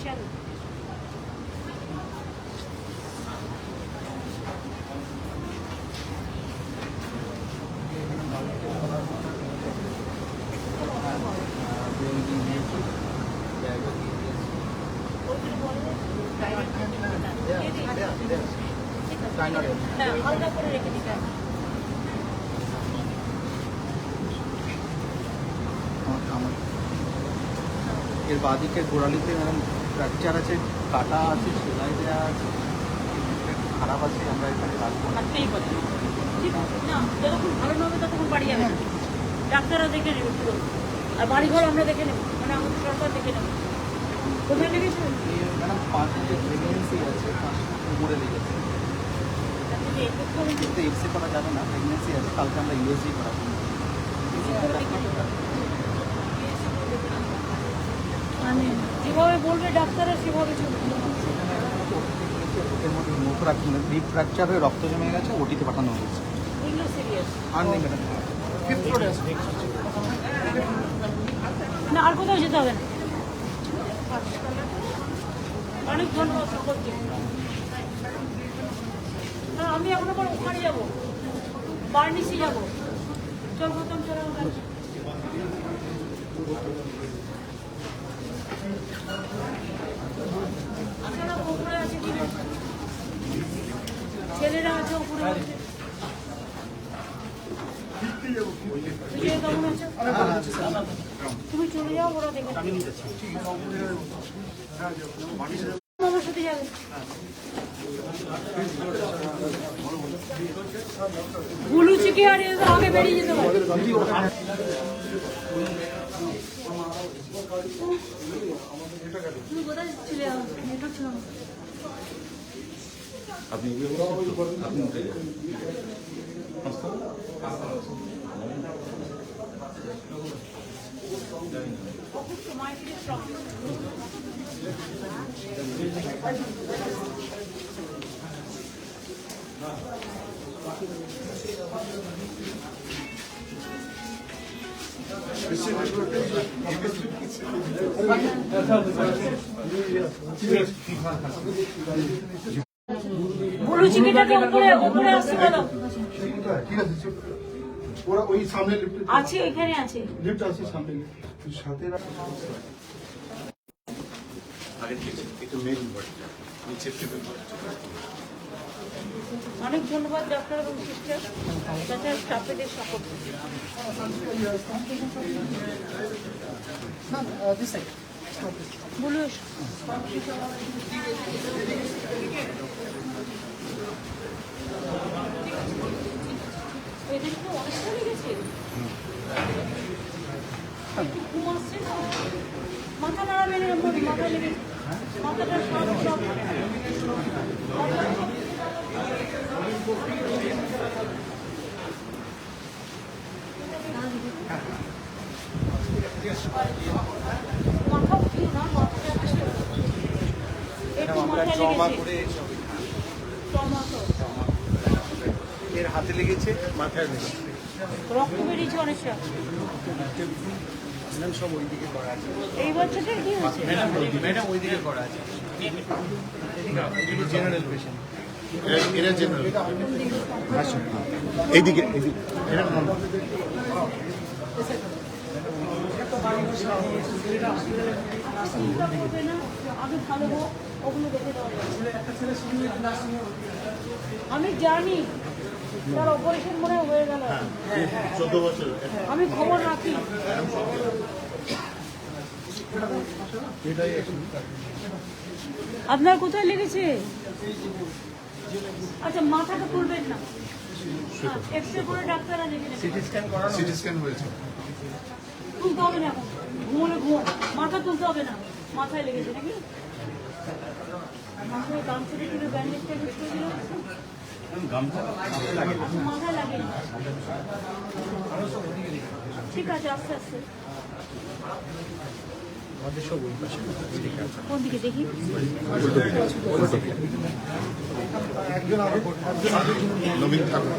কেন? হালকা করে রেখে দিতে হবে। এর বাঁদিকে গোড়ালিতে ফ্র্যাকচার আছে, কাটা আছে, সেলাই দেওয়া আছে, খারাপ আছে। আমরা এখানে রাখবো না। ঠিক আছে না, যতক্ষণ ভালো না হবে ততক্ষণ বাড়ি যাবে না। ডাক্তাররা দেখে নেবে পুরো, আর বাড়িঘর আমরা দেখে নেবো, মানে আমাদের সরকার দেখে নেবো। কোথায় লেগেছে ম্যাডাম? পাশে যে প্রেগনেন্সি আছে, পাশে উপরে লেগেছে। কিন্তু এক্সরে করা যাবে না, প্রেগনেন্সি আছে। কালকে আমরা ইউএসজি করাবো। মানে যেভাবে বলবে ডাক্তাররা সেভাবে চলবে। ওর মধ্যে মুখ ডিপ ফ্র্যাকচার হয়ে রক্ত জমে গেছে, ওটিতে পাঠানো হয়েছে। এগুলো সিরিয়াস আর নেই ম্যাডাম। ফিফথ ফ্লোরে আছে। না, আর কোথাও যেতে হবে না। অনেক ধন্যবাদ সকলকে। আমি এখন আবার ওখানে যাবো, বার্নিসে যাবো। চল প্রথম চলে আপনারা উপরে আছে কিনা? ছেলেরা আছে উপরে আছে। কেমন আছে? তুমি চলে যাও, ওরা দেখে আমার সাথে যাবে। গুলু চিকে আর আগে বেরিয়ে যেতে পারে। তুমি কোথায় ছিলে? নেটওয়ার্ক ছিল না। আপনি উঠে যান। গুলু চিকেটাকে উপরে আসছে বলো। ঠিক আছে, ওরা ওই সামনে লিফট আছে, ওইখানে আছে। লিফট আছে সামনে, সাথে আগে থেকে একটু মেল নিচে থেকে অনেক ধন্যবাদ ডাক্তার এবং সিস্টার, তাছাড়া স্টাফেদের সকল। বলুন। এদের তো অনেকটা লেগেছে। একটু ঘুম আসছে না, মাথা নাড়াবে না, মাথা লেগেছে, মাথাটা সব মাথা উঠিয়ে না, মাথাটা একটু মাথায় লেগেছে। এর হাতে লেগেছে, মাথায় লেগেছে, রক্ত বেরিয়েছে অনেকটা। ম্যাডাম সব ওইদিকে করা আছে। এই বাচ্চাটার কি হয়েছে? ম্যাডাম ওইদিকে করা আছে। General patient. এরা জেনারেল। এইদিকে এইদিকে আমি ভালো হোক, ওগুলো দেখে দেওয়া আমি জানি তার অপারেশন মনে হয়ে গেল। 14 বছর। আমি খবর রাখি। আপনার কোথায় লেগেছে? আচ্ছা, মাথাটা তুলবেন না, এক্সরে করে ডাক্তাররা দেখে নেবে। সিটি স্ক্যান হয়েছে। তুলতে হবে না এখন, ঘুমোলে ঘুমো, মাথা তুলতে হবে না। মাথায় লেগেছে নাকি? মাথায় গামছা তুলে ব্যান্ডেজটা ইউজ করে দিল। মাথায় লাগে। ঠিক আছে, আস্তে আস্তে। কোন দিকে দেখি? নবীন ঠাকুর।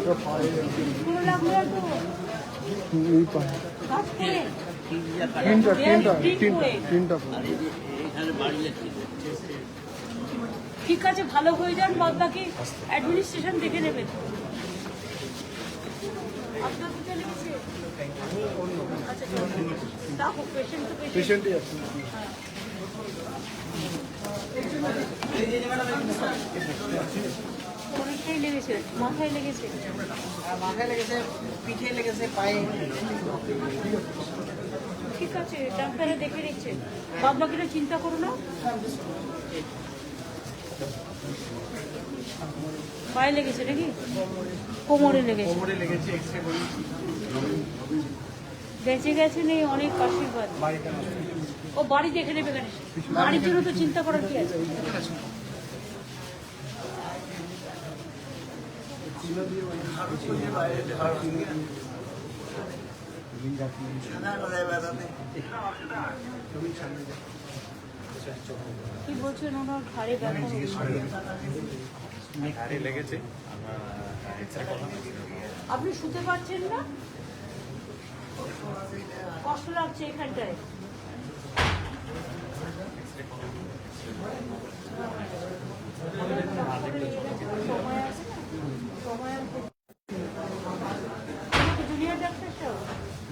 পুরো লাগলো তো এই পায়ে কাজ করে তিনটা ঠিক আছে, ভালো হয়ে যান, বাদ বাকি অ্যাডমিনিস্ট্রেশন দেখে নেবেন। আপনার কোথায় লেগেছে? আচ্ছা, দেখো পেশেন্ট তো পেশেন্ট। পেশেন্টই আছে। অনেকটাই লেগেছে, মাথায় লেগেছে। মাথায় লেগেছে, পিঠে লেগেছে, পায়ে। ঠিক আছে, ডাক্তারে দেখে নিচ্ছে, বাদ বাকিটা চিন্তা করো না। পায়ে লেগেছে নাকি? কোমরে লেগেছে। কোমরে লেগেছে, এক্সরে করি। বেঁচে গেছে নেই, অনেক আশীর্বাদ। ও বাড়ি দেখে নেবে কেন? বাড়ির জন্য তো চিন্তা করার কি আছে? কি বলছেন, ওনার ঘাড়ে ব্যথা হয়েছে। ঘাড়ে লেগেছে, আমরা এক্সরে করলাম। আপনি শুতে পারছেন না? কষ্ট লাগছে এখানটায়? সময় আছে না? সময় আছে। জুনিয়র ডাক্তার সাহেব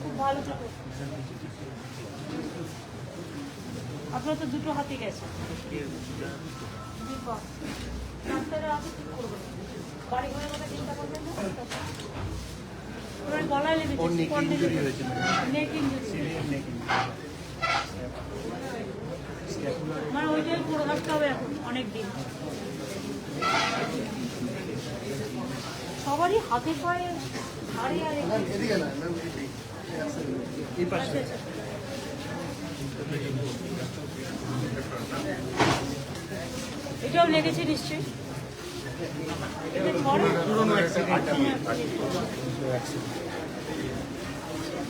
খুব ভালো থাকে। আপনার তো দুটো হাতে গেছে। ডাক্তাররা আছে, ঠিক করবেন। বাড়ি ঘরের কথা চিন্তা করবেন না। ওনার গলায় লেগেছে, নেক ইনজুরি। মানে ওইটাই পড়ে থাকতে হবে এখন অনেক দিন। সবারই হাতে পায়ে ঘাড়ে আর এদিকে না ম্যাম, এই পাশে। আচ্ছা, আচ্ছা। এটাও লেগেছে নিশ্চয়ই। এটা ঝড়ে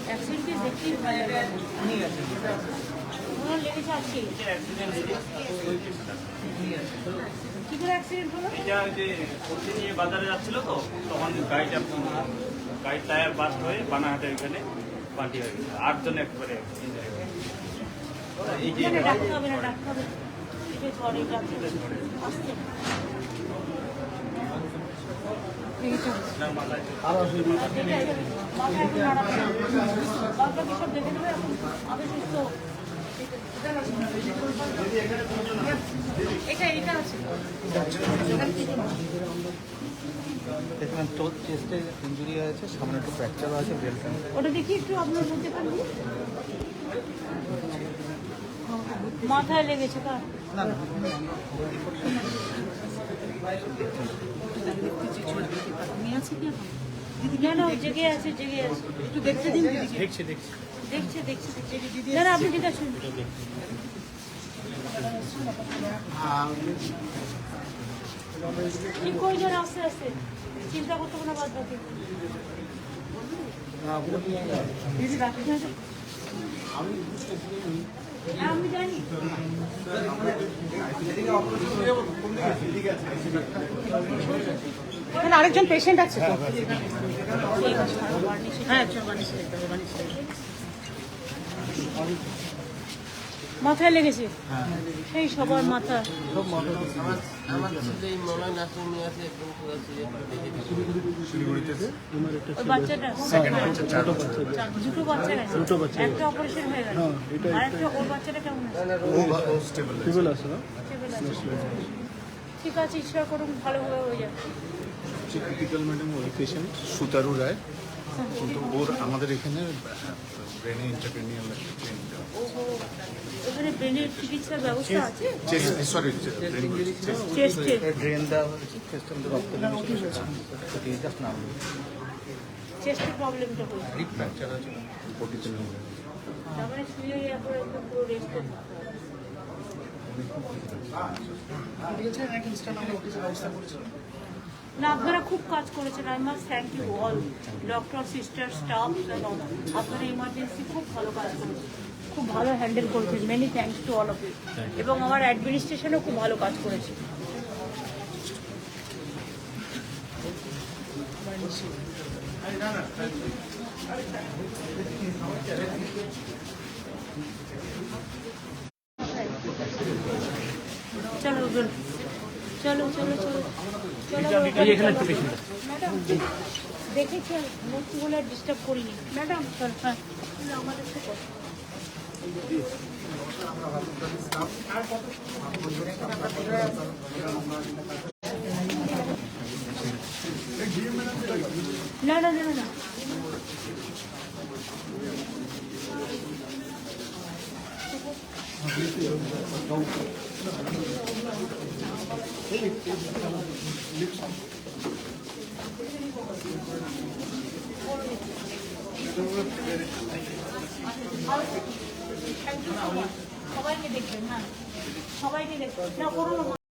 অ্যাক্সিডেন্টে দেখতেই ভয় লাগে। ওনার লেগেছে আজকে। কি করে অ্যাক্সিডেন্ট হলো? এটা যে সবজি নিয়ে বাজারে যাচ্ছিল তো, তখন গাড়ির টায়ার বাস্ট হয়ে বানাহাটের এখানে পাল্টি হয়ে গেছে। 8 জন একবারে এই যে মানে ডাকতে হবে না, ডাকতে হবে না। এটা ঝড়ে যাচ্ছে আসছে। মাথায় একটু নাড়াবে না। বাকি সব দেখে নেবে এখন। আমি সুস্থ। এটা আছে। দেখলাম তো চেস্টে ইঞ্জুরি হয়েছে, সামনে একটু ফ্র্যাকচারও আছে, বেল্ট। ওটা দেখি একটু আপনার মধ্যে পারবি? মাথায় লেগেছে কার? না না, না না, জেগে আছে, জেগে আছে। একটু দেখতে দিন। দেখছে দেখছে। না না, আপনি ঠিক আছেন। ঠিক করে যান আস্তে আস্তে, চিন্তা করতে হবে না বাদ বাকি। হ্যাঁ, আমি জানি। এখানে আরেকজন পেশেন্ট আছে তো। হ্যাঁ, মাথায় লেগেছে সেই সবার মাথা। ওই বাচ্চাটা দুটো বাচ্চা গেছে, একটা অপারেশন হয়ে গেল, আর একটা ওর বাচ্চাটা কেমন আছে? স্টেবল আছে না? ঠিক আছে, ঈশ্বর করুন ভালোভাবে হয়ে যাবে। ক্রিটিক্যাল ম্যাডাম ওই পেশেন্ট সুতারু রায়, কিন্তু ওর আমাদের এখানে ব্রেনে ইন্টারক্রেনিয়াল এখানে ব্রেনের চিকিৎসার ব্যবস্থা আছে? সরি চেস্টে ড্রেন দেওয়া হয়েছে, চেস্টের রক্ত বেরিয়ে জাস্ট নাম চেস্টের প্রবলেমটা হয়েছে, ডিপ ফ্র্যাকচার আছে, তারপরে শুয়ে একবার একদম পুরো রেস্ট করতে হবে। না, আপনারা খুব কাজ করেছেন। I must thank you all doctor, sister, staff. আপনারা ইমার্জেন্সি খুব ভালো কাজ করেছেন, খুব ভালো হ্যান্ডেল করেছেন। Many thanks to all of you. এবং আমার অ্যাডমিনিস্ট্রেশনও খুব ভালো কাজ করেছে। চলো চলো চলো চলো চলো ম্যাডাম দেখেছি মূর্তি বলে ডিস্টার্ব করিনি ম্যাডাম চলো হ্যাঁ আমাদের তো কথা। না না না না সবাইকে দেখবেন হ্যাঁ সবাইকে দেখবেন না করুন